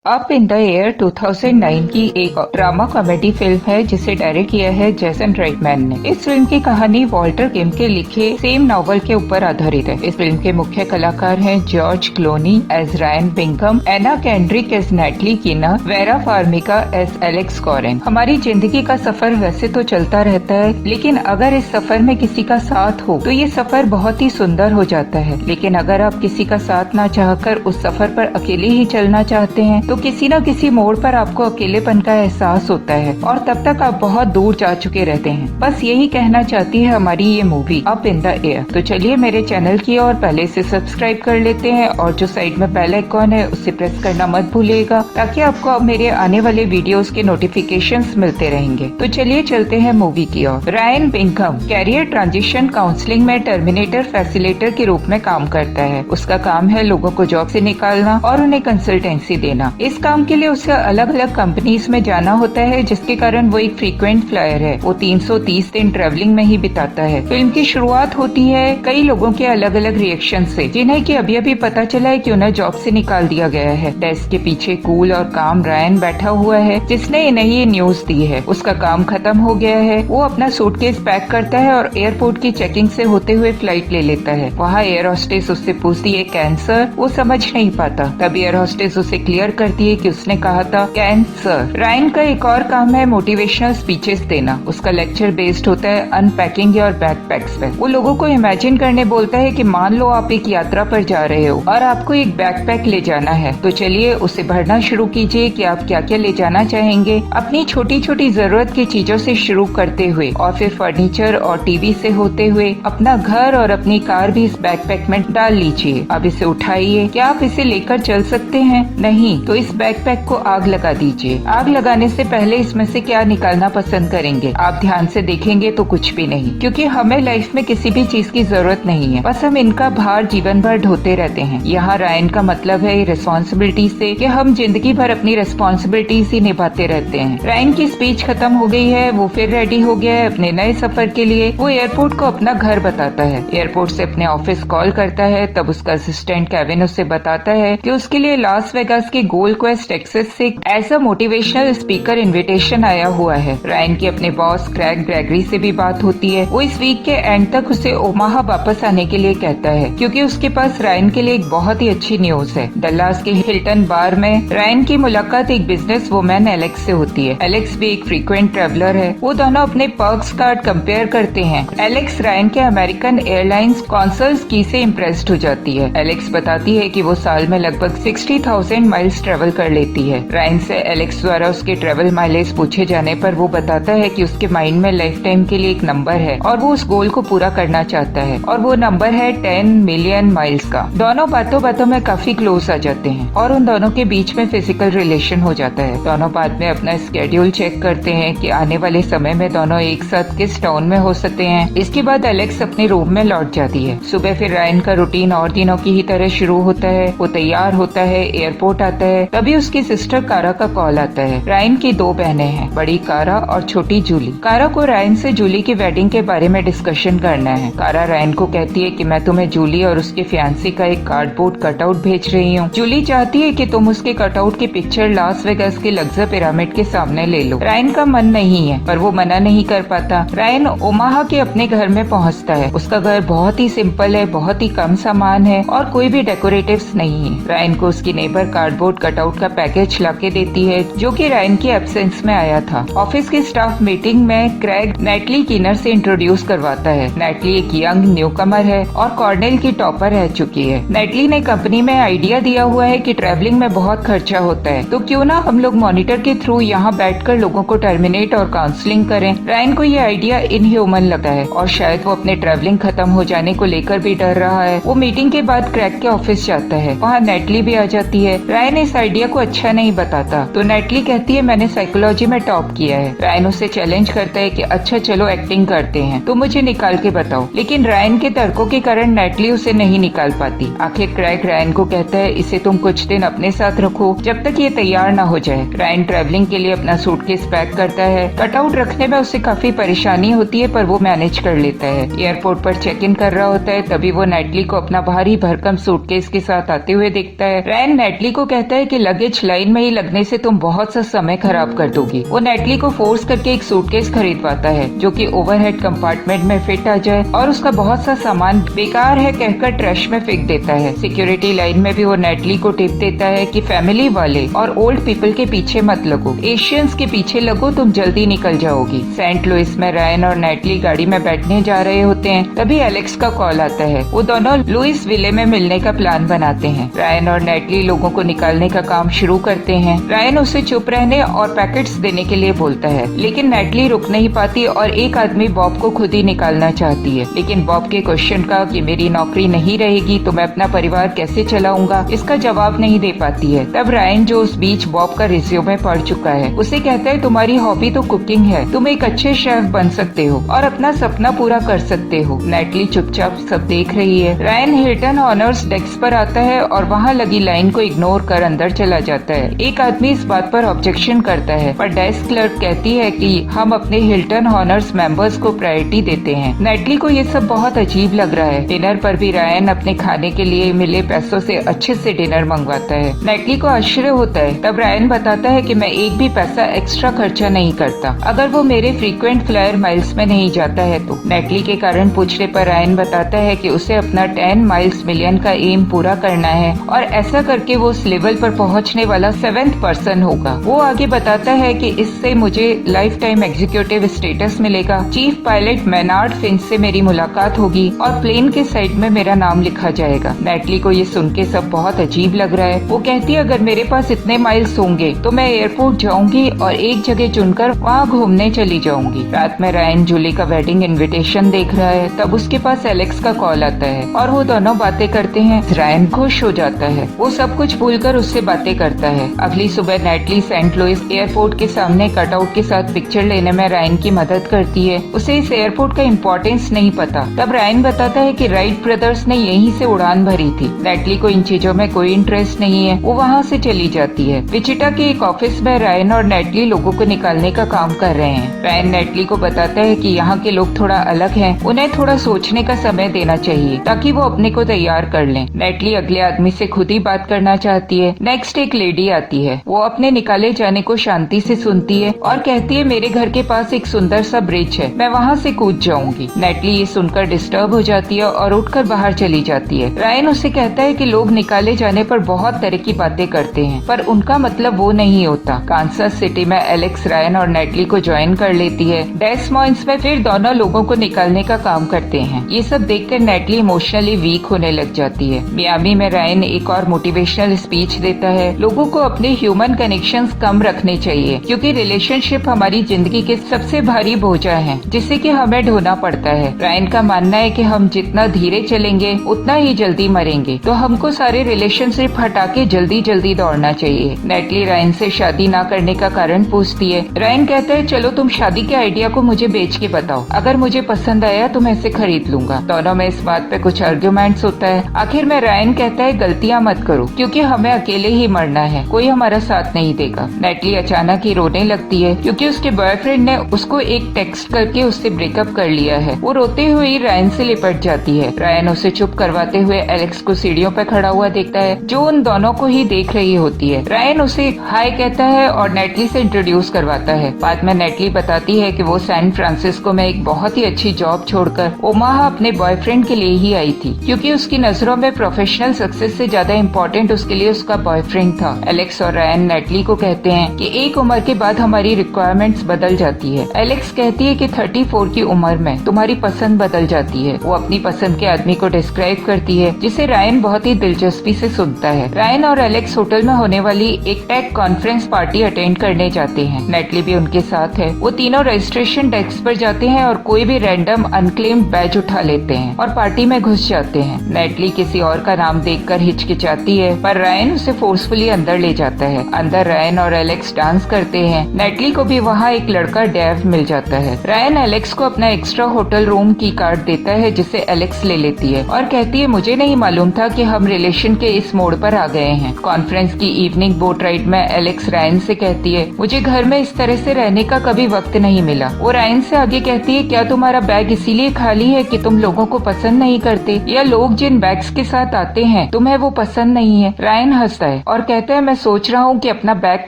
Up in the air 2009 की एक drama comedy film है जिसे डायरेक्ट किया है जेसन रेटमैन ने। इस फिल्म की कहानी वॉल्टर किम के लिखे सेम नॉवल के ऊपर आधारित है। इस फिल्म के मुख्य कलाकार हैं George Clooney as Ryan Bingham, Anna Kendrick as Natalie Keener, Vera Farmiga as Alex Goran. हमारी जिंदगी का सफर वैसे तो चलता रहता है, लेकिन अगर इस सफर में किसी का साथ हो तो ये सफर बहुत ही सुंदर हो जाता है। लेकिन अगर आप किसी का साथ ना चाहकर उस सफर पर अकेले ही चलना चाहते हैं तो किसी न किसी मोड़ पर आपको अकेलेपन का एहसास होता है और तब तक आप बहुत दूर जा चुके रहते हैं। बस यही कहना चाहती है हमारी ये movie up in the air. तो चलिए मेरे चैनल की और पहले से सब्सक्राइब कर लेते हैं और जो साइड में बेल आइकॉन है उसे प्रेस करना मत भूलिएगा ताकि आपको मेरे आने वाले वीडियोस के नोटिफिकेशंस मिलते रहेंगे। तो चलिए चलते हैं मूवी की ओर। रायन बिंकम कैरियर ट्रांजिशन काउंसलिंग में टर्मिनेटर फैसिलिटेटर के रूप में काम करता है। उसका काम है लोगों को जॉब से निकालना और उन्हें कंसल्टेंसी देना। इस काम के लिए उसे अलग अलग कंपनीज में जाना होता है, जिसके कारण वो एक फ्रीक्वेंट फ्लायर है। वो 330 दिन ट्रेवलिंग में ही बिताता है। फिल्म की शुरुआत होती है कई लोगों के अलग अलग रिएक्शन से, जिन्हें कि अभी अभी पता चला है कि उन्हें जॉब से निकाल दिया गया है। डेस्क के पीछे कूल और काम रायन बैठा हुआ है, जिसने इन्हें ये न्यूज दी है। उसका काम खत्म हो गया है। वो अपना सूटकेस पैक करता है और एयरपोर्ट की चेकिंग से होते हुए फ्लाइट ले लेता है। वहाँ एयर होस्टेस उससे पूछती है कैंसर। वो समझ नहीं पाता। तब एयर होस्टेस उसे क्लियर करती है कि उसने कहा था कैंसर। रायन का एक और काम है मोटिवेशनल स्पीचेस देना। उसका लेक्चर बेस्ड होता है अनपैकिंग योर बैकपैक्स पे। वो लोगों को इमेजिन करने बोलता है कि मान लो आप एक यात्रा पर जा रहे हो और आपको एक बैकपैक ले जाना है, तो चलिए उसे भरना शुरू कीजिए कि आप क्या क्या ले जाना चाहेंगे। अपनी छोटी छोटी जरूरत की चीजों से शुरू करते हुए और फिर फर्नीचर और टीवी से होते हुए अपना घर और अपनी कार भी इस बैकपैक में डाल लीजिए। अब इसे उठाइए। क्या आप इसे लेकर चल सकते हैं? नहीं, तो इस बैकपैक को आग लगा दीजिए। आग लगाने से पहले इसमें से क्या निकालना पसंद करेंगे? आप ध्यान से देखेंगे तो कुछ भी नहीं, क्योंकि हमें लाइफ में किसी भी चीज की जरूरत नहीं है। बस हम इनका भार जीवन भर ढोते रहते हैं। यहाँ रायन का मतलब है रिस्पॉन्सिबिलिटी से कि हम जिंदगी भर अपनी रिस्पॉन्सिबिलिटीज ही निभाते रहते हैं। रायन की स्पीच खत्म हो गई है। वो फिर रेडी हो गया है अपने नए सफर के लिए। वो एयरपोर्ट को अपना घर बताता है। एयरपोर्ट से अपने ऑफिस कॉल करता है। तब उसका असिस्टेंट केविन उसे बताता है कि उसके लिए लास वेगास के गोल्ड क्वेस्ट टेक्सास से ऐसा मोटिवेशनल स्पीकर इनविटेशन आया हुआ है। रायन की अपने बॉस क्रैग ग्रेगरी से भी बात होती है। वो इस वीक के एंड तक उसे ओमाहा वापस आने के लिए कहता है, क्योंकि उसके पास रायन के लिए एक बहुत ही अच्छी न्यूज है। डल्लास के हिल्टन बार में रायन की मुलाकात एक बिजनेस वुमेन एलेक्स से होती है। एलेक्स भी एक फ्रीक्वेंट ट्रेवलर है। वो दोनों अपने पर्क्स कार्ड कंपेयर करते हैं। एलेक्स रायन के अमेरिकन एयरलाइंस कॉन्सल्स की से इम्प्रेस्ड हो जाती है। एलेक्स बताती है कि वो साल में लगभग 60,000 माइल्स ट्रेवल कर लेती है। रायन से एलेक्स द्वारा उसके ट्रेवल माइलेज पूछे जाने पर वो बताता है कि उसके माइंड में लाइफ टाइम के लिए एक नंबर है और वो उस गोल को पूरा करना चाहता है, और वो नंबर है 10 मिलियन माइल्स का। दोनों बातों बातों में काफी क्लोज आ जाते हैं और उन दोनों के बीच में फिजिकल रिलेशन हो जाता है। दोनों बाद में अपना स्केड्यूल चेक करते हैं कि आने वाले समय में दोनों एक साथ किस टाउन में हो सकते हैं। इसके बाद एलेक्स अपने रूम में लौट जाती है। सुबह फिर रायन का रूटीन और दिनों की ही तरह शुरू होता है। वो तैयार होता है, एयरपोर्ट आता है। तभी उसकी सिस्टर कारा का कॉल आता है। रायन की 2 बहनें हैं, बड़ी कारा और छोटी जूली। कारा को रायन से जूली की वेडिंग के बारे में डिस्कशन करना है। कारा रायन को कहती है कि मैं तुम्हें जूली और उसके फियांसी का एक कार्डबोर्ड कटआउट भेज रही हूँ। जूली चाहती है कि तुम उसके कटआउट की पिक्चर लास वेगास के लग्जर पिरामिड के सामने ले लो। रायन का मन नहीं है, पर वो मना नहीं कर पाता। रायन ओमाहा के अपने घर में पहुँचता है। उसका घर बहुत ही सिंपल है, बहुत ही कम सामान है और कोई भी डेकोरेटिव्स नहीं है। रायन को उसकी नेबर कार्डबोर्ड कटआउट का पैकेज लाके देती है, जो कि रायन की एब्सेंस में आया था। ऑफिस की स्टाफ मीटिंग में क्रैग नेटली कीनर से इंट्रोड्यूस करवाता है। नेटली एक यंग न्यूकमर है और कॉर्नेल की टॉपर रह चुकी है। नेटली ने कंपनी में आइडिया दिया हुआ है कि ट्रैवलिंग में बहुत खर्चा होता है, तो क्यों ना हम लोग मॉनिटर के थ्रू यहाँ बैठकर लोगों को टर्मिनेट और काउंसलिंग करें। रायन को ये आइडिया इनह्यूमन लगता है और शायद वो अपने ट्रैवलिंग खत्म हो जाने को लेकर भी डर रहा है। वो मीटिंग के बाद क्रैग के ऑफिस जाता है। वहाँ नेटली भी आ जाती है। रायन इस आइडिया को अच्छा नहीं बताता, तो नेटली कहती है मैंने साइकोलॉजी में टॉप किया है। रायन उसे चैलेंज करता है कि अच्छा चलो एक्टिंग करते हैं, तो मुझे निकाल के बताओ। लेकिन रायन के तर्कों के कारण नेटली उसे नहीं निकाल पाती। आखिर क्रैग रायन को कहता है इसे तुम कुछ दिन अपने साथ रखो जब तक ये तैयार न हो जाए। रायन ट्रैवलिंग के लिए अपना सूटकेस पैक करता है। कटआउट रखने में उसे काफी परेशानी होती है, पर वो मैनेज कर लेता है। एयरपोर्ट पर चेक इन कर रहा होता है, तभी वो नेटली को अपना भारी भरकम सूटकेस के साथ आते हुए देखता है। रायन नेटली को कहता है कि लगेज लाइन में ही लगने से तुम बहुत सा समय खराब कर दोगी। वो नेटली को फोर्स करके एक सूटकेस खरीदवाता है जो कि ओवरहेड कंपार्टमेंट में फिट आ जाए और उसका बहुत सा सामान बेकार है कहकर ट्रैश में फेंक देता है। सिक्योरिटी लाइन में भी वो नेटली को टिप देता है कि फैमिली वाले और ओल्ड पीपल के पीछे मत लगो, एशियंस के पीछे लगो, तुम जल्दी निकल जाओगी। सेंट लुइस में रायन और नेटली गाड़ी में बैठने जा रहे होते हैं, तभी एलेक्स का कॉल आता है। वो दोनों लुइस विले में मिलने का प्लान बनाते हैं। रायन और नेटली लोगों को निकालने का काम शुरू करते हैं। रायन उसे चुप रहने और पैकेट्स देने के लिए बोलता है, लेकिन नेटली रुक नहीं पाती और एक आदमी बॉब को खुद ही निकालना चाहती है। लेकिन बॉब के क्वेश्चन का कि मेरी नौकरी नहीं रहेगी तो मैं अपना परिवार कैसे चलाऊंगा, इसका जवाब नहीं दे पाती है। तब रायन जो उस बीच बॉब का रिज्यूमे पढ़ चुका है उसे कहता है, तुम्हारी हॉबी तो कुकिंग है, तुम एक अच्छे शेफ बन सकते हो और अपना सपना पूरा कर सकते हो। नेटली चुपचाप सब देख रही है। रायन हिल्टन ऑनर्स डेस्क पर आता है और वहाँ लगी लाइन को इग्नोर कर अंदर चला जाता है। एक आदमी इस बात पर ऑब्जेक्शन करता है, पर डेस्क क्लर्क कहती है कि हम अपने हिल्टन ऑनर्स मेंबर्स को प्रायोरिटी देते हैं। नेटली को ये सब बहुत अजीब लग रहा है। डिनर पर भी रायन अपने खाने के लिए मिले पैसों से अच्छे से डिनर मंगवाता है। नेटली को आश्चर्य होता है। तब रायन बताता है कि मैं एक भी पैसा एक्स्ट्रा खर्चा नहीं करता अगर वो मेरे फ्रीक्वेंट फ्लायर माइल्स में नहीं जाता है तो। नेटली के कारण पूछने पर रायन बताता है कि उसे अपना 10 माइल्स मिलियन का एम पूरा करना है और ऐसा करके वो उस लेवल पर पहुंचने वाला 7th पर्सन होगा। वो आगे बताता है कि इससे मुझे लाइफ टाइम एग्जीक्यूटिव स्टेटस मिलेगा, चीफ पायलट मेनार्ड फिंच से मेरी मुलाकात होगी और प्लेन के साइड में मेरा नाम लिखा जाएगा। नेटली को ये सुन के सब बहुत अजीब लग रहा है। वो कहती है, अगर मेरे पास इतने माइल्स होंगे तो मैं एयरपोर्ट जाऊंगी और एक जगह चुनकर वहाँ घूमने चली जाऊंगी। रात में रायन जूली का वेडिंग इनविटेशन देख रहा है, तब उसके पास एलेक्स का कॉल आता है और वो दोनों बातें करते हैं। रायन खुश हो जाता है, वो सब कुछ भूलकर उससे बातें करता है। अगली सुबह नेटली सेंट लुइस एयरपोर्ट के सामने कटआउट के साथ पिक्चर लेने में रायन की मदद करती है। उसे इस एयरपोर्ट का इम्पोर्टेंस नहीं पता। तब रायन बताता है कि राइट ब्रदर्स ने यहीं से उड़ान भरी थी। नेटली को इन चीजों में कोई इंटरेस्ट नहीं है, वो वहाँ से चली जाती है। विचिटा के एक ऑफिस में रायन और नेटली लोगों को निकालने का काम कर रहे हैं। रायन नेटली को बताता है कि यहाँ के लोग थोड़ा अलग हैं, उन्हें थोड़ा सोचने का समय देना चाहिए ताकि वो अपने को तैयार कर लें। नेटली अगले आदमी से खुद ही बात करना चाहती है। नेक्स्ट एक लेडी आती है, वो अपने निकाले जाने को शांति से सुनती है और कहती है, मेरे घर के पास एक सुंदर सा ब्रिज है, मैं वहाँ से कूद जाऊंगी। नेटली ये सुनकर डिस्टर्ब हो जाती है और उठकर बाहर चली जाती है। रायन उसे कहता है कि लोग निकाले जाने पर बहुत तरह की बातें करते हैं, पर उनका मतलब वो नहीं होता। कांसास सिटी में एलेक्स रायन और नेटली को ज्वाइन कर लेती है। डेस मॉइंस में फिर दोनों लोगों को निकालने का काम करते हैं। ये सब देखकर नेटली इमोशनली वीक होने लग जाती है। मियामी में रायन एक और मोटिवेशनल स्पीच देता है। लोगों को अपने ह्यूमन कनेक्शंस कम रखने चाहिए क्योंकि रिलेशनशिप हमारी जिंदगी के सबसे भारी बोझा है जिसे कि हमें ढोना पड़ता है। रायन का मानना है कि हम जितना धीरे चलेंगे उतना ही जल्दी मरेंगे, तो हमको सारे रिलेशनशिप हटा के जल्दी जल्दी दौड़ना चाहिए। नेटली रायन से शादी ना करने का कारण पूछती है। रायन कहता है, चलो तुम शादी के आइडिया को मुझे बेच के बताओ, अगर मुझे पसंद आया तो मैं इसे खरीद लूंगा। दोनों में इस बात पे कुछ आर्ग्यूमेंट्स होता है। आखिर में रायन कहता है, गलतियाँ मत करो क्योंकि हमें अकेले ही मरना है, कोई हमारा साथ नहीं देगा। नेटली अचानक ही रोने लगती है क्योंकि उसके बॉयफ्रेंड ने उसको एक टेक्स्ट करके उससे ब्रेकअप कर लिया है। वो रोते हुए ही रायन से लिपट जाती है। रायन उसे चुप करवाते हुए एलेक्स को सीढ़ियों पर खड़ा हुआ देखता है जो उन दोनों को ही देख रही होती है। रायन उसे हाय कहता है और नेटली से इंट्रोड्यूस करवाता है। बाद में नेटली बताती है कि वो सैन फ्रांसिस्को में एक बहुत ही अच्छी जॉब छोड़कर ओमाहा अपने बॉयफ्रेंड के लिए ही आई थी क्योंकि उसकी नजरों में प्रोफेशनल सक्सेस से ज्यादा इम्पोर्टेंट उसके लिए उसका बॉयफ्रेंड था। एलेक्स और रायन नेटली को कहते हैं कि एक उम्र के बाद हमारी रिक्वायरमेंट्स बदल जाती है। एलेक्स कहती है कि 34 की उम्र में तुम्हारी पसंद बदल जाती है। वो अपनी पसंद के आदमी को डिस्क्राइब करती है जिसे रायन बहुत ही दिलचस्पी से सुनता है। रायन और एलेक्स होटल में होने वाली एक टेक कॉन्फ्रेंस पार्टी अटेंड करने जाते हैं। नेटली भी उनके साथ है। वो तीनों रजिस्ट्रेशन डेस्क पर जाते हैं और कोई भी रैंडम अनक्लेम्ड बैज उठा लेते हैं और पार्टी में घुस जाते हैं। नेटली किसी और का नाम देखकर हिचकिचाती है पर रायन उसे फोर्सफुली अंदर ले जाता है। अंदर रायन और एलेक्स डांस करते हैं। नेटली को भी वहाँ एक लड़का डेव मिल जाता है। रायन एलेक्स को अपना एक्स्ट्रा होटल रूम की कार्ड देता है जिसे एलेक्स ले लेती है और कहती है, मुझे नहीं मालूम था कि हम रिलेशन के इस मोड़ पर आ गए हैं। कॉन्फ्रेंस की इवनिंग बोट राइड में एलेक्स रायन से कहती है, मुझे घर में इस तरह से रहने का कभी वक्त नहीं मिला। वो रायन से आगे कहती है, क्या तुम्हारा बैग इसीलिए खाली है कि तुम लोगों को पसंद नहीं करते, या लोग जिन बैग्स के साथ आते हैं तुम्हें वो पसंद नहीं है? रायन हंसता है। है और कहता है मैं सोच रहा हूँ कि अपना बैग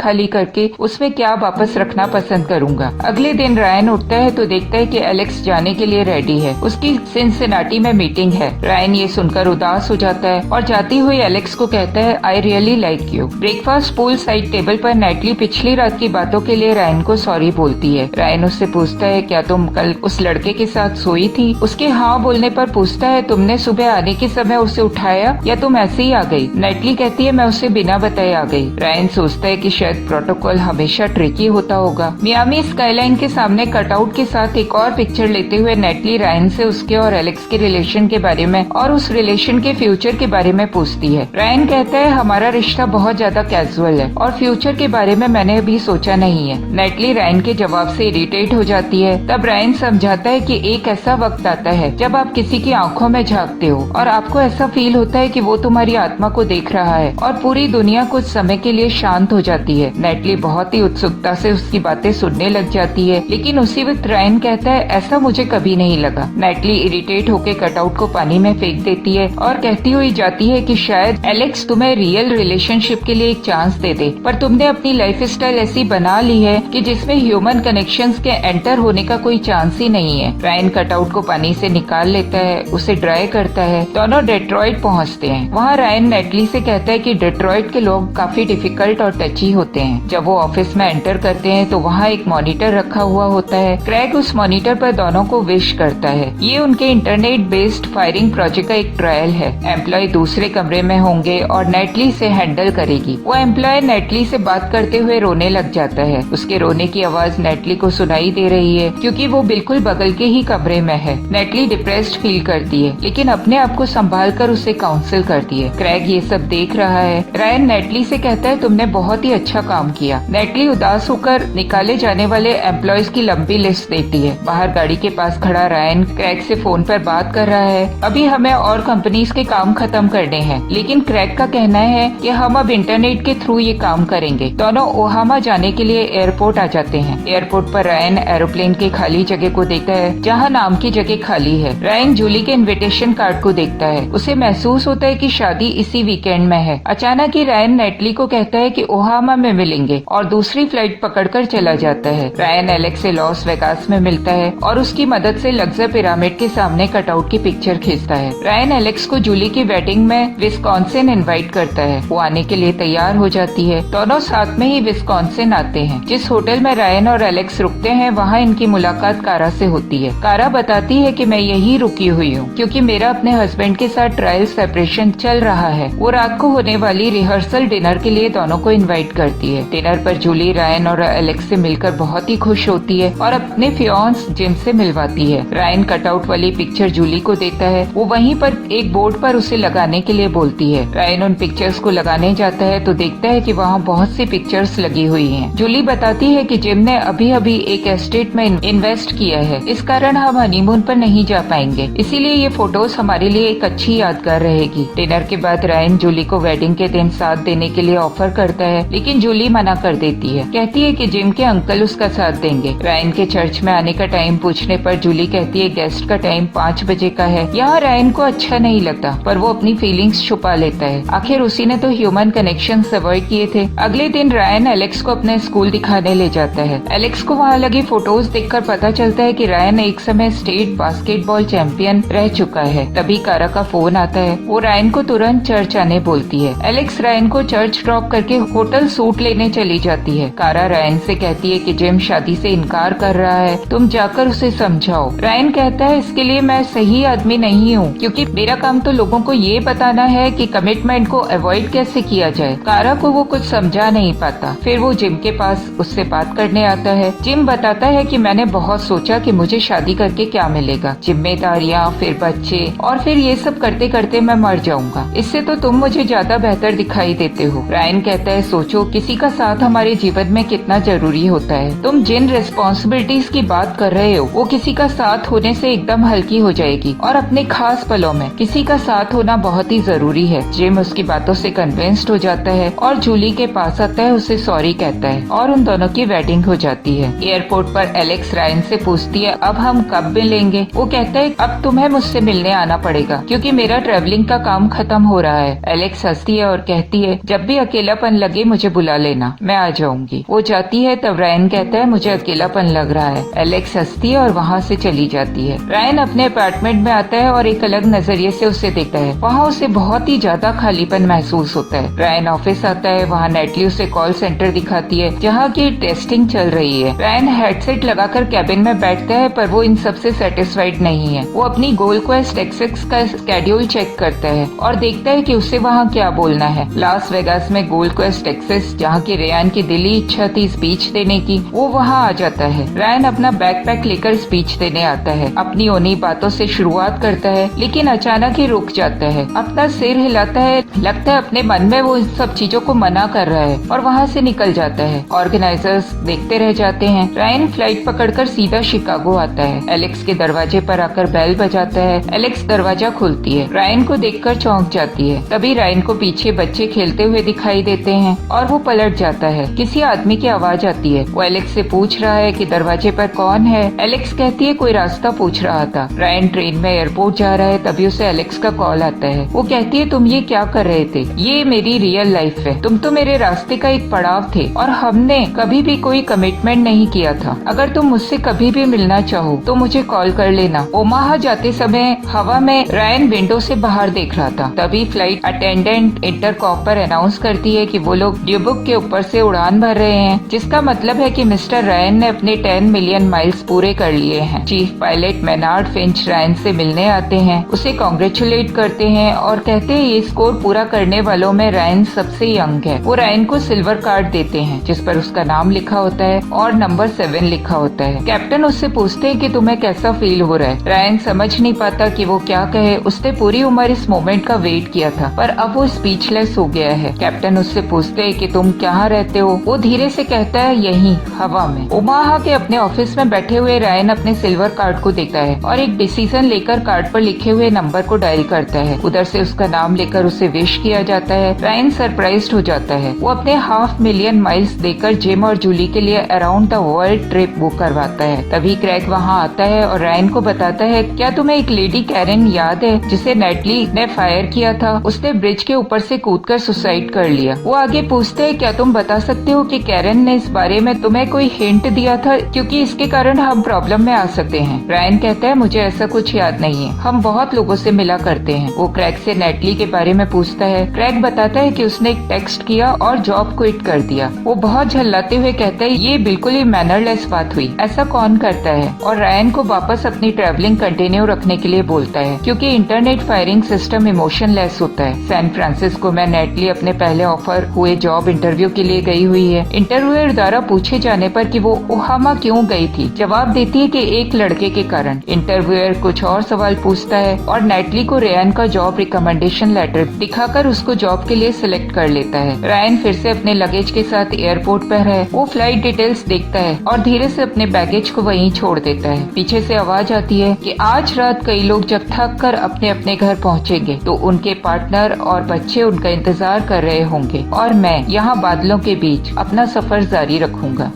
खाली करके उसमें क्या वापस रखना पसंद करूंगा। अगले दिन रायन उठता है तो देखता है कि एलेक्स जाने के लिए रेडी है। उसकी सिनसिनाटी में मीटिंग है। रायन ये सुनकर उदास हो जाता है और जाती हुई एलेक्स को कहता है I really like you. Breakfast pool side table पर नेटली पिछली रात की बातों के लिए रायन को सॉरी बोलती है। रायन उससे पूछता है क्या तुम कल उस लड़के के साथ सोई थी? उसके हाँ बोलने पर पूछता है तुमने सुबह आने के समय उसे उठाया या तुम ऐसे ही आ गई? नेटली कहती है मैं उसे बिना बताए आ गई। रायन सोचता है कि शायद प्रोटोकॉल हमेशा ट्रिकी होता होगा। मियामी स्काईलाइन के सामने कटआउट के साथ एक और पिक्चर लेते हुए नेटली रायन से उसके और एलेक्स के रिलेशन के बारे में और उस रिलेशन के फ्यूचर के बारे में पूछती है। रायन कहता है हमारा रिश्ता बहुत ज्यादा कैजुअल है और फ्यूचर के बारे में मैंने अभी सोचा नहीं है। नेटली रायन के जवाब से इरिटेट हो जाती है। तब रायन समझाता है कि एक ऐसा वक्त आता है जब आप किसी की आंखों में झांकते हो और आपको ऐसा फील होता है कि वो तुम्हारी आत्मा को देख रहा है और पूरी दुनिया कुछ समय के लिए शांत हो जाती है। नेटली बहुत ही उत्सुकता से उसकी बातें सुनने लग जाती है, लेकिन उसी वक्त रायन कहता है ऐसा मुझे कभी नहीं लगा। नेटली इरिटेट होकर कटआउट को पानी में फेंक देती है और कहती हुई जाती है कि शायद एलेक्स तुम्हें रियल रिलेशनशिप के लिए एक चांस दे दे, पर तुमने अपनी लाइफ स्टाइल ऐसी बना ली है कि जिसमें ह्यूमन कनेक्शंस के एंटर होने का कोई चांस ही नहीं है। रायन कटआउट को पानी से निकाल लेता है, उसे ड्राई करता है। दोनों डेट्रॉइट पहुंचते हैं। वहाँ रायन नेटली से कहता है कि डेट्रॉइट के लोग काफी डिफिकल्ट और टची होते हैं। जब वो ऑफिस में एंटर करते हैं तो वहाँ एक मॉनिटर रखा हुआ होता है। क्रैग उस मॉनिटर पर दोनों को विश करता है। ये उनके इंटरनेट बेस्ड फायरिंग प्रोजेक्ट का एक ट्रायल है। एम्प्लॉय दूसरे कमरे में होंगे और नेटली से हैंडल करेगी। वो एम्प्लॉय नेटली से बात करते हुए रोने लग जाता है। उसके रोने की आवाज नेटली को सुनाई दे रही है क्योंकि वो बिल्कुल बगल के ही कमरे में है। नेटली डिप्रेस्ड फील करती है, लेकिन अपने आप को संभाल कर उसे काउंसिल करती है। क्रैग ये सब देख रहा है। रायन नेटली से कहता है तुमने बहुत ही अच्छा काम किया। नेटली उदास होकर निकाले जाने वाले एम्प्लॉयज की लंबी लिस्ट देती है। बाहर गाड़ी के पास खड़ा रायन क्रैग से फोन पर बात कर रहा है। अभी हमें और कंपनीज के काम खत्म करने हैं, लेकिन क्रैग का कहना है कि हम अब इंटरनेट के थ्रू ये काम करेंगे। दोनों ओहामा जाने के लिए एयरपोर्ट आ जाते हैं। एयरपोर्ट पर रायन एरोप्लेन के खाली जगह को देखता है जहाँ नाम की जगह खाली है। रायन जूली के इनविटेशन कार्ड को देखता है। उसे महसूस होता है कि शादी इसी वीकेंड में है। अचानक ही रायन नेटली को कहता है कि ओहामा में मिलेंगे और दूसरी फ्लाइट पकड़कर चला जाता है। रायन एलेक्स से लॉस वेगास में मिलता है और उसकी मदद से लग्जर पिरामिड के सामने कटआउट की पिक्चर खींचता है। रायन एलेक्स को जूली की वेडिंग में विस्कॉन्सिन इनवाइट करता है। वो आने के लिए तैयार हो जाती है। दोनों साथ में ही विस्कॉन्सिन आते हैं। जिस होटल में रायन और एलेक्स रुकते हैं वहाँ इनकी मुलाकात कारा से होती है। कारा बताती है कि मैं यही रुकी हुई हूँ क्योंकि मेरा अपने हस्बैंड के साथ ट्रायल सेपरेशन चल रहा है। वो रात को होने वाली रिहर्सल डिनर के लिए दोनों को इनवाइट करती है। डिनर पर जूली रायन और एलेक्स से मिलकर बहुत ही खुश होती है और अपने फियांस जिम से मिलवाती है। रायन कटआउट वाली पिक्चर जूली को देता है। वो वहीं पर एक बोर्ड पर उसे लगाने के लिए बोलती है। रायन उन पिक्चर्स को लगाने जाता है तो देखता है कि वहाँ बहुत सी पिक्चर्स लगी हुई हैं। जूली बताती है कि जिम ने अभी अभी एक एस्टेट में इन्वेस्ट किया है, इस कारण हम हनीमून पर नहीं जा पाएंगे, इसीलिए ये फोटोज हमारे लिए एक अच्छी यादगार रहेगी। डिनर के बाद रायन जूली को वेडिंग के दिन साथ देने के लिए ऑफर करता है, लेकिन जूली मना कर देती है। कहती है कि जिम के अंकल उसका साथ देंगे। रायन के चर्च में आने का टाइम पूछने पर जूली कहती है गेस्ट का टाइम 5 बजे का है। यहाँ रायन को अच्छा नहीं लगता, पर वो अपनी फीलिंग्स छुपा लेता है। आखिर उसी ने तो ह्यूमन कनेक्शन अवॉइड किए थे। अगले दिन रायन एलेक्स को अपने स्कूल दिखाने ले जाता है। एलेक्स को वहाँ लगी फोटोज देखकर पता चलता है कि रायन एक समय स्टेट बास्केटबॉल चैंपियन रह चुका है। तभी कारा का फोन आता है। वो रायन को तुरंत चर्च आने बोलती है। एलेक्स रायन को चर्च ड्रॉप करके होटल सूट लेने चली जाती है। कारा रायन से कहती है कि जिम शादी से इनकार कर रहा है, तुम जाकर उसे समझाओ। रायन कहता है इसके लिए मैं सही आदमी नहीं हूँ, क्योंकि मेरा काम तो लोगों को ये बताना है कि कमिटमेंट को अवॉइड कैसे किया जाए। कारा को वो कुछ समझा नहीं पाता। फिर वो जिम के पास उससे बात करने आता है। जिम बताता है कि मैंने बहुत सोचा कि मुझे शादी करके क्या मिलेगा, जिम्मेदारियाँ, फिर बच्चे, और फिर ये सब करते करते मैं मर जाऊंगा। इससे तो तुम मुझे ज्यादा बेहतर दिखाई देते हो। रायन कहता है सोचो किसी का साथ हमारे जीवन में कितना जरूरी होता है। तुम जिन रिस्पॉन्सिबिलिटीज की बात कर रहे हो वो किसी का साथ होने से एकदम हल्की हो जाएगी, और अपने खास पलों में किसी का साथ होना बहुत ही जरूरी है। जिम उसकी बातों से कन्विंस्ड हो जाता है और जूली के पास आता है, उसे सॉरी कहता है और उन दोनों की वेडिंग हो जाती है। एयरपोर्ट पर एलेक्स रायन से पूछती है अब हम कब मिलेंगे। वो कहता है अब तुम्हें मुझसे मिलने आना पड़ेगा क्योंकि मेरा ट्रेवलिंग का काम खत्म हो रहा है। एलेक्स हंसती है और कहती है जब भी अकेलापन लगे मुझे बुला लेना, मैं आ जाऊंगी। वो जाती है तब रायन कहता है मुझे अकेलापन लग रहा है। एलेक्स हंसती है और वहाँ से चली जाती है। रायन अपने अपार्टमेंट में आता है और एक अलग नजरिए से उसे देखता है। वहाँ उसे बहुत ही ज्यादा खालीपन महसूस होता है। रायन ऑफिस आता है, वहाँ नेटली उसे कॉल सेंटर दिखाती है जहाँ की टेस्टिंग चल रही है। रायन हेडसेट लगाकर कैबिन में बैठता है पर वो इन सबसे सेटिस्फाइड नहीं है। वो अपनी गोल्ड क्वेस्ट एक्सेस का स्केड्यूल चेक करता है और देखता है कि उसे वहाँ क्या बोलना है। लास वेगास में गोल्ड क्वेस्ट एक्सेस जहाँ की रेयान की दिली इच्छा थी स्पीच देने की, वो वहाँ आ जाता है। रायन अपना बैकपैक लेकर स्पीच देने आता है। अपनी उन्हीं बातों से शुरुआत करता है लेकिन अचानक ही रुक जाता है। अपना सिर हिलाता है, लगता है अपने मन में वो इन सब चीजों को मना कर रहा है और वहाँ से निकल जाता है। ऑर्गेनाइजर्स देखते रह जाते हैं। रायन फ्लाइट पकड़कर सीधा शिकागो आता है। एलेक्स के दरवाजे पर आकर बेल बजाता है। एलेक्स दरवाजा खोलती है। रायन को देखकर चौंक जाती है। तभी रायन को पीछे बच्चे खेलते हुए दिखाई देते हैं और वो पलट जाता है। किसी आदमी की आवाज आती है। वो एलेक्स से पूछ रहा है कि दरवाजे पर कौन है। एलेक्स कहती है कोई रास्ता पूछ रहा था। रायन ट्रेन में एयरपोर्ट जा रहा है, तभी उसे एलेक्स का कॉल आता है। वो कहती है तुम ये क्या कर रहे थे, ये मेरी रियल लाइफ है, तुम तो मेरे रास्ते का एक पड़ाव थे और हमने कभी भी कोई कमिटमेंट नहीं किया था। अगर तुम मुझसे कभी भी मिलना चाहो तो मुझे कॉल कर लेना। ओमाहा जाते समय हवा में रायन विंडो से बाहर देख रहा था। तभी फ्लाइट अटेंडेंट इंटरकॉम पर अनाउंस करती है कि वो लोग ड्यूबुक के ऊपर से उड़ान भर रहे हैं, जिसका मतलब है कि मिस्टर रायन ने अपने 10 मिलियन माइल्स पूरे कर लिए हैं। Chief pilot Maynard Finch Ryan से मिलने आते हैं, उसे कॉन्ग्रेचुलेट करते हैं और कहते हैं ये स्कोर पूरा करने वालों में रायन सबसे यंग है। वो रायन को सिल्वर कार्ड देते हैं जिस पर उसका नाम लिखा होता है और नंबर 7 लिखा होता है। कैप्टन उससे पूछते हैं कि तुम्हें कैसा फील हो रहा है। रायन समझ नहीं पाता कि वो क्या कहे। उसने पूरी उम्र इस मोमेंट का वेट किया था पर अब वो स्पीचलेस हो गया है। कैप्टन उससे पूछते हैं कि तुम कहाँ रहते हो। वो धीरे से कहता है यहीं हवा में। ओमाहा के अपने ऑफिस में बैठे हुए रायन अपने सिल्वर कार्ड को देखता है और एक डिसीजन लेकर कार्ड पर लिखे हुए नंबर को डायल करता है। उधर से उसका नाम लेकर उसे विश किया जाता है। रायन सरप्राइज्ड हो जाता है। वो अपने 500,000 माइल्स देकर जिम और जूली के लिए around the world trip book करवाता है। तभी क्रैग वहाँ आता है और रायन को बताता है क्या तुम्हें एक लेडी कैरन याद है जिसे नेटली ने फायर किया था। उसने ब्रिज के ऊपर से कूदकर सुसाइड कर लिया। वो आगे पूछते हैं क्या तुम बता सकते हो कि कैरन ने इस बारे में तुम्हें कोई हिंट दिया था, क्योंकि इसके कारण हम प्रॉब्लम में आ सकते हैं। रायन कहता है मुझे ऐसा कुछ याद नहीं है, हम बहुत लोगों से मिला करते हैं। वो क्रैग से नेटली के बारे में पूछता है। क्रैग बताता है कि उसने एक टेक्स्ट किया और जॉब क्विट कर दिया। वो बहुत झल्लाते हुए कहता है ये बिल्कुल ही मैनरलेस बात हुई, ऐसा कौन करता है। और रायन को वापस अपनी ट्रैवलिंग कंटिन्यू रखने के लिए बोलता है क्योंकि इंटरनेट फायरिंग सिस्टम इमोशनलेस होता है। सैन फ्रांसिस्को में नेटली अपने पहले ऑफर हुए जॉब इंटरव्यू के लिए गई हुई है। इंटरव्यूअर द्वारा पूछे जाने पर कि वो ओहामा क्यों गई थी, जवाब देती है कि एक लड़के के कारण। इंटरव्यूअर कुछ और सवाल पूछता है और नेटली को रेयान का जॉब रिकमेंडेशन लेटर दिखाकर उसको जॉब के लिए सिलेक्ट कर लेता है। रायन फिर से अपने लगेज के साथ एयरपोर्ट पर है। वो फ्लाइट डिटेल्स देखता है और धीरे से अपने बैगेज को वहीं छोड़ देता है। पीछे से आवाज आती है कि आज रात कई लोग जब थक कर अपने अपने घर पहुँचेंगे तो उनके पार्टनर और बच्चे उनका इंतजार कर रहे होंगे और मैं यहाँ बादलों के बीच अपना सफर जारी रखूंगा।